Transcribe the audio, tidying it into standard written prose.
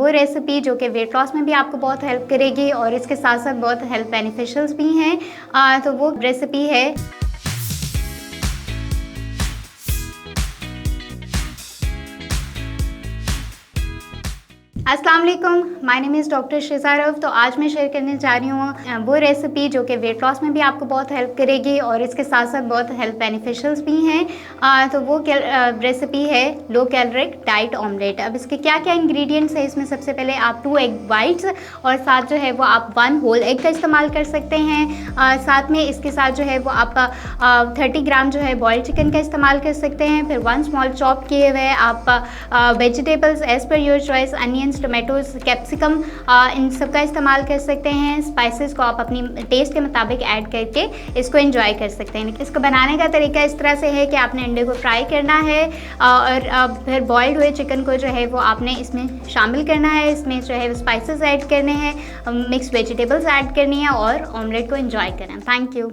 वो रेसिपी जो कि वेट लॉस में भी आपको बहुत हेल्प करेगी और इसके साथ साथ बहुत हेल्थ बेनिफिशियल्स भी हैं। तो वो रेसिपी है अस्सलाम वालेकुम, माय नेम इज़ डॉक्टर शिज़ारफ। तो आज मैं शेयर करने जा रही हूँ वो रेसिपी जो कि वेट लॉस में भी आपको बहुत हेल्प करेगी और इसके साथ साथ बहुत हेल्थ बेनिफिशियल्स भी हैं। तो वो रेसिपी है लो कैलोरिक डाइट ऑमलेट। अब इसके क्या क्या इंग्रेडिएंट्स है, इसमें सबसे पहले आप 2 एग वाइट्स और साथ जो है वो आप 1 होल एग का इस्तेमाल कर सकते हैं। साथ में इसके साथ जो है वो आप 30 ग्राम जो है बॉइल्ड चिकन का इस्तेमाल कर सकते हैं। फिर 1 स्मॉल चॉप किए हुए आप vegetables as per your choice, onions, tomatoes, capsicum, इन सब का इस्तेमाल कर सकते हैं। स्पाइसेस को आप अपनी टेस्ट के मुताबिक ऐड करके इसको एंजॉय कर सकते हैं। इसको बनाने का तरीका इस तरह से है कि आपने अंडे को फ्राई करना है और फिर बॉइल्ड हुए चिकन को जो है वो आपने इसमें शामिल करना है। इसमें जो है स्पाइसेस ऐड करने हैं, मिक्स वेजिटेबल्स ऐड करनी है और ऑमलेट को एंजॉय करना है। Thank you.